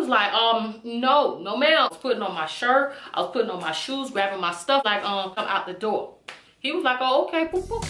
like, no ma'am. I was putting on my shirt, I was putting on my shoes, grabbing my stuff, like, come out the door. He was like, oh, okay, boop, boop.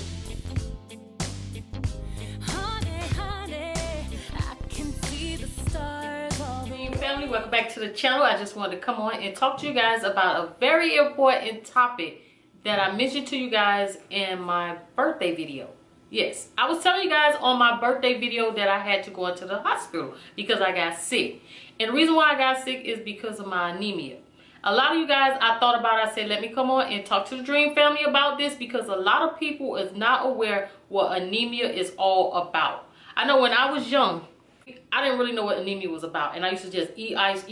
Family, welcome back to the channel. I just wanted to come on and talk to you guys about a very important topic that I mentioned to you guys in my birthday video. Yes, I was telling you guys on my birthday video that I had to go into the hospital because I got sick. And the reason why I got sick is because of my anemia. A lot of you guys, I thought about it, I said, let me come on and talk to the Dream family about this because a lot of people is not aware what anemia is all about. I know when I was young, I didn't really know what anemia was about, and I used to just eat ice.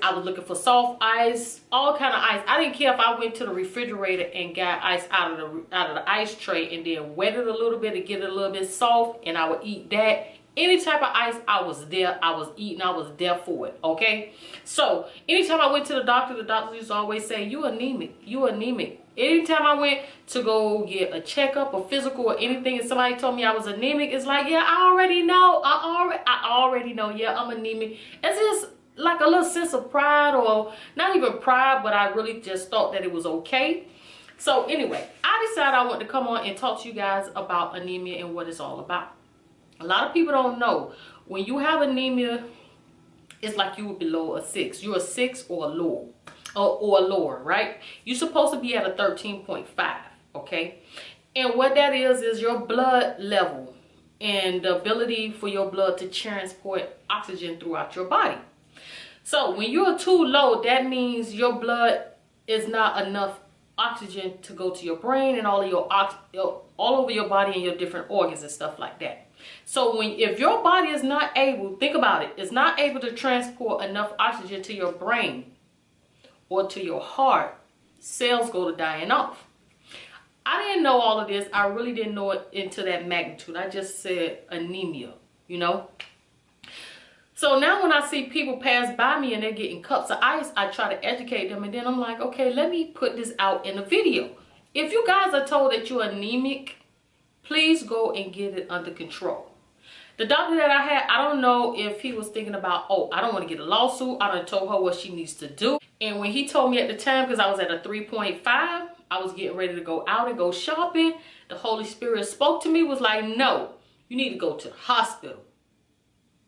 I was looking for soft ice, all kind of ice. I didn't care if I went to the refrigerator and got ice out of the ice tray and then wet it a little bit to get it a little bit soft, and I would eat that. Any type of ice, I was there. I was eating. I was there for it. Okay. So anytime I went to the doctor used to always say, "You anemic. You anemic." Anytime I went to go get a checkup, a physical, or anything, and somebody told me I was anemic, it's like, yeah, I already know. I already know. Yeah, I'm anemic. It's just like a little sense of pride, or not even pride, but I really just thought that it was okay. So anyway, I decided I want to come on and talk to you guys about anemia and what it's all about. A lot of people don't know when you have anemia, it's like you were below a 6. You're a 6 or a low. Or lower, right? You're supposed to be at a 13.5, okay? And what that is your blood level and the ability for your blood to transport oxygen throughout your body. So when you're too low, that means your blood is not enough oxygen to go to your brain and all over your body and your different organs and stuff like that. So if your body is not able, think about it, is not able to transport enough oxygen to your brain or to your heart, cells go to dying off. I didn't know all of this. I really didn't know it into that magnitude. I just said anemia, you know. So now when I see people pass by me and they're getting cups of ice, I try to educate them, and then I'm like, okay, let me put this out in a video. If you guys are told that you're anemic, please go and get it under control. The doctor that I had, I don't know if he was thinking about, oh, I don't want to get a lawsuit. I done told her what she needs to do. And when he told me at the time, because I was at a 3.5, I was getting ready to go out and go shopping. The Holy Spirit spoke to me, was like, no, you need to go to the hospital,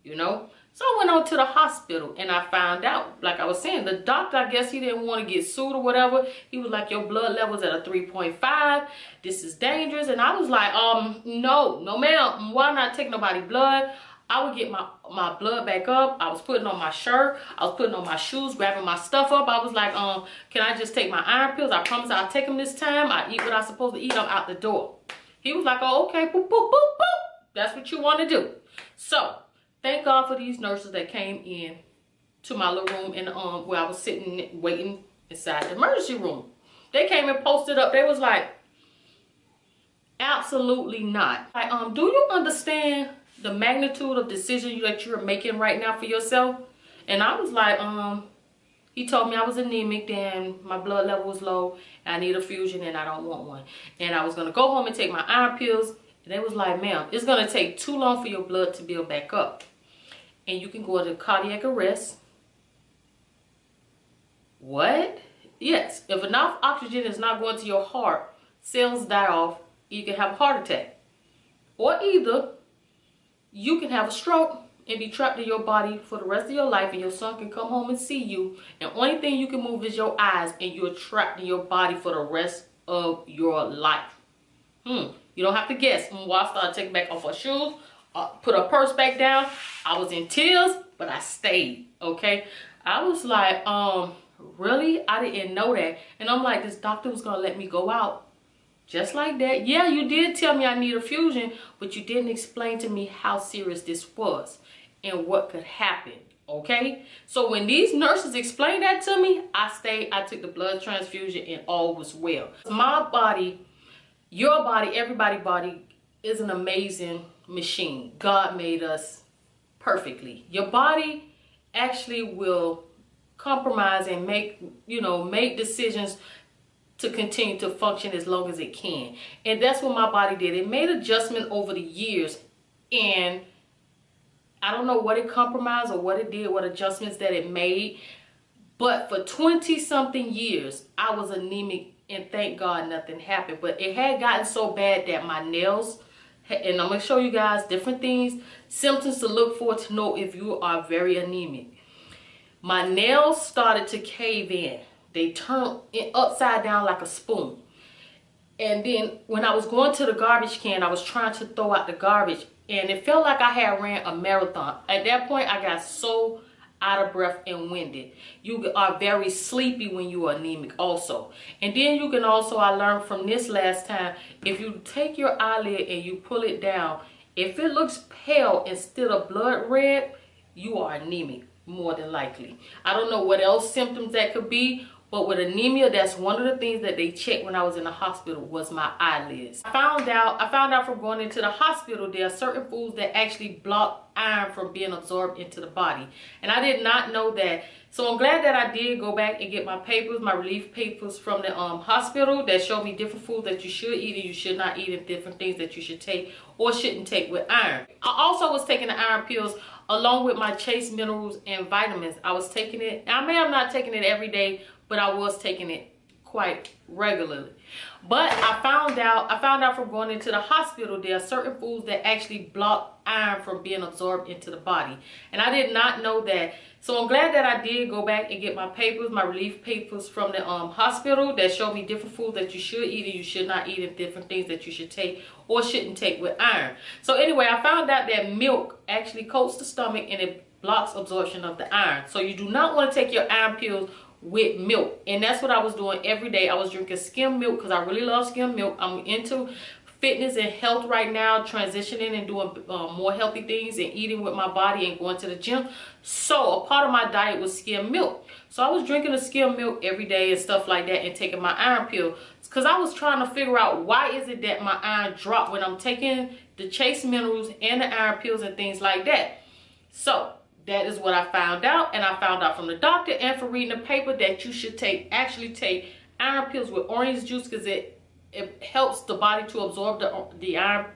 you know. So I went on to the hospital and I found out, like I was saying, the doctor, I guess he didn't want to get sued or whatever. He was like, your blood level's at a 3.5. This is dangerous. And I was like, no ma'am, why not take nobody's blood? I would get my blood back up. I was putting on my shirt. I was putting on my shoes, grabbing my stuff up. I was like, can I just take my iron pills? I promise I'll take them this time. I eat what I'm supposed to eat. I'm out the door. He was like, oh, okay, boop, boop, boop, boop. That's what you want to do. So thank God for these nurses that came in to my little room and where I was sitting waiting inside the emergency room. They came and posted up. They was like, absolutely not. Like, do you understand the magnitude of decision that you're making right now for yourself? And I was like, he told me I was anemic, then my blood level was low, and I need a fusion and I don't want one. And I was gonna go home and take my iron pills. And they was like, ma'am, it's gonna take too long for your blood to build back up. And you can go into cardiac arrest. What? Yes, if enough oxygen is not going to your heart, cells die off, you can have a heart attack. Or either you can have a stroke and be trapped in your body for the rest of your life, and your son can come home and see you, and only thing you can move is your eyes, and you're trapped in your body for the rest of your life. You don't have to guess. While I started taking back off her shoes, put her purse back down, I was in tears, but I stayed, okay? I was like, really? I didn't know that. And I'm like, this doctor was gonna let me go out just like that. Yeah, you did tell me I need a fusion, but you didn't explain to me how serious this was and what could happen, okay? So when these nurses explained that to me, I stayed, I took the blood transfusion, and all was well. My body, your body, everybody's body is an amazing machine. God made us perfectly. Your body actually will compromise and make decisions to continue to function as long as it can. And that's what my body did. It made adjustment over the years, and I don't know what it compromised or what it did, what adjustments that it made. But for 20 something years, I was anemic, and thank God nothing happened. But it had gotten so bad that my nails, and I'm going to show you guys different things, symptoms to look for to know if you are very anemic. My nails started to cave in. They turned upside down like a spoon. And then when I was going to the garbage can, I was trying to throw out the garbage, and it felt like I had ran a marathon. At that point, I got so out of breath and winded. You are very sleepy when you are anemic also. And then you can also, I learned from this last time, if you take your eyelid and you pull it down, if it looks pale instead of blood red, you are anemic, more than likely. I don't know what else symptoms that could be, but with anemia, that's one of the things that they checked when I was in the hospital was my eyelids. I found out from going into the hospital, there are certain foods that actually block iron from being absorbed into the body. And I did not know that. So I'm glad that I did go back and get my papers, my relief papers from the hospital that showed me different foods that you should eat and you should not eat, and different things that you should take or shouldn't take with iron. I also was taking the iron pills along with my Chase minerals and vitamins. I was taking it. I may have not taken it every day, but I was taking it quite regularly. But I found out from going into the hospital, there are certain foods that actually block iron from being absorbed into the body. And I did not know that. So I'm glad that I did go back and get my papers, my relief papers from the hospital that showed me different foods that you should eat and you should not eat, and different things that you should take or shouldn't take with iron. So anyway, I found out that milk actually coats the stomach and it blocks absorption of the iron. So you do not want to take your iron pills with milk, and that's what I was doing every day. I was drinking skim milk because I really love skim milk. I'm into fitness and health right now, transitioning and doing more healthy things and eating with my body and going to the gym. So a part of my diet was skim milk. So I was drinking the skim milk every day and stuff like that, and taking my iron pill because I was trying to figure out why is it that my iron dropped when I'm taking the Chase minerals and the iron pills and things like that. So that is what I found out, and I found out from the doctor and from reading the paper that you should actually take iron pills with orange juice because it helps the body to absorb the iron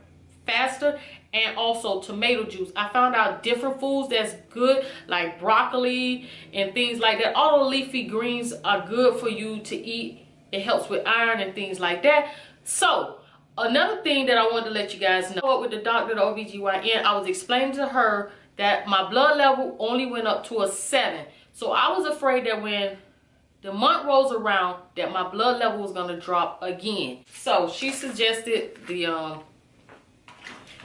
faster, and also tomato juice. I found out different foods that's good, like broccoli and things like that. All the leafy greens are good for you to eat. It helps with iron and things like that. So another thing that I wanted to let you guys know, with the doctor, the OBGYN, I was explaining to her that my blood level only went up to a 7. So I was afraid that when the month rolls around that my blood level was going to drop again. So she suggested the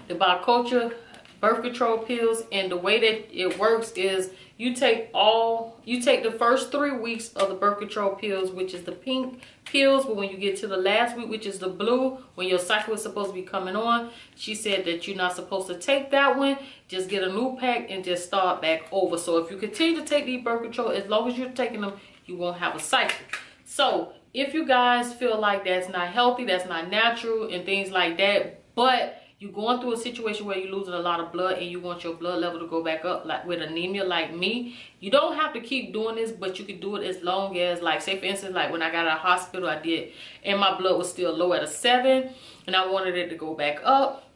Biculture birth control pills, and the way that it works is you take the first 3 weeks of the birth control pills, which is the pink pills, but when you get to the last week, which is the blue, when your cycle is supposed to be coming on, she said that you're not supposed to take that one. Just get a new pack and just start back over. So if you continue to take these birth control, as long as you're taking them, you won't have a cycle. So if you guys feel like that's not healthy, that's not natural and things like that, but you're going through a situation where you're losing a lot of blood and you want your blood level to go back up, like with anemia like me, you don't have to keep doing this, but you can do it as long as, like, say for instance, like when I got out of hospital, I did, and my blood was still low at a 7 and I wanted it to go back up.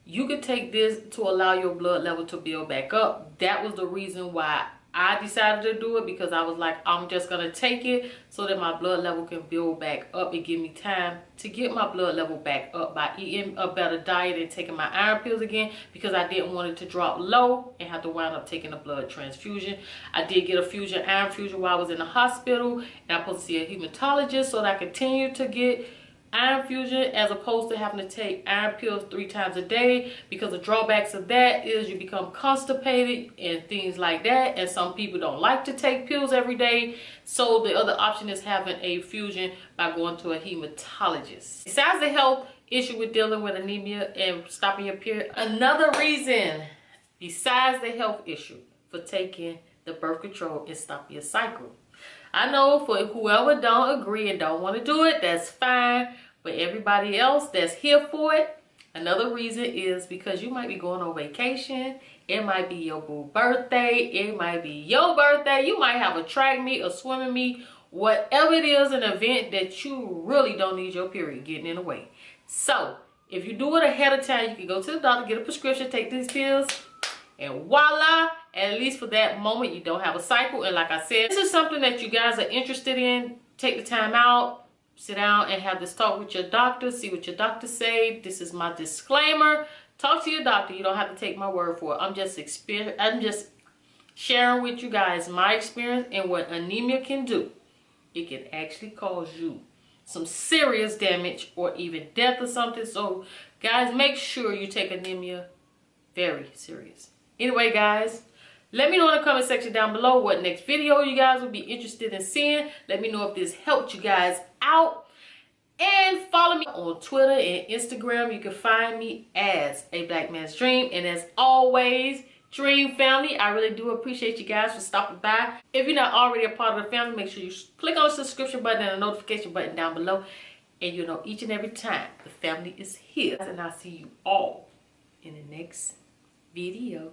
You could take this to allow your blood level to build back up. That was the reason why I decided to do it, because I was like, I'm just going to take it so that my blood level can build back up and give me time to get my blood level back up by eating a better diet and taking my iron pills again, because I didn't want it to drop low and have to wind up taking a blood transfusion. I did get a iron fusion while I was in the hospital, and I'm supposed to see a hematologist so that I continue to get iron fusion as opposed to having to take iron pills 3 times a day, because the drawbacks of that is you become constipated and things like that, and some people don't like to take pills every day. So the other option is having a fusion by going to a hematologist. Besides the health issue with dealing with anemia and stopping your period, another reason besides the health issue for taking the birth control is stopping your cycle. I know for whoever don't agree and don't want to do it, that's fine. But everybody else that's here for it, another reason is because you might be going on vacation. It might be your boo birthday. It might be your birthday. You might have a track meet, a swimming meet, whatever it is, an event that you really don't need your period getting in the way. So if you do it ahead of time, you can go to the doctor, get a prescription, take these pills, and voila, at least for that moment, you don't have a cycle. And like I said, this is something that you guys are interested in. Take the time out, sit down and have this talk with your doctor, see what your doctor say. This is my disclaimer. Talk to your doctor. You don't have to take my word for it. I'm just sharing with you guys my experience and what anemia can do. It can actually cause you some serious damage or even death or something. So guys, make sure you take anemia very serious. Anyway guys, let me know in the comment section down below what next video you guys would be interested in seeing. Let me know if this helped you guys out. And follow me on Twitter and Instagram. You can find me as A Black Man's Dream. And as always, Dream Family, I really do appreciate you guys for stopping by. If you're not already a part of the family, make sure you click on the subscription button and the notification button down below. And you'll know each and every time the family is here. And I'll see you all in the next video.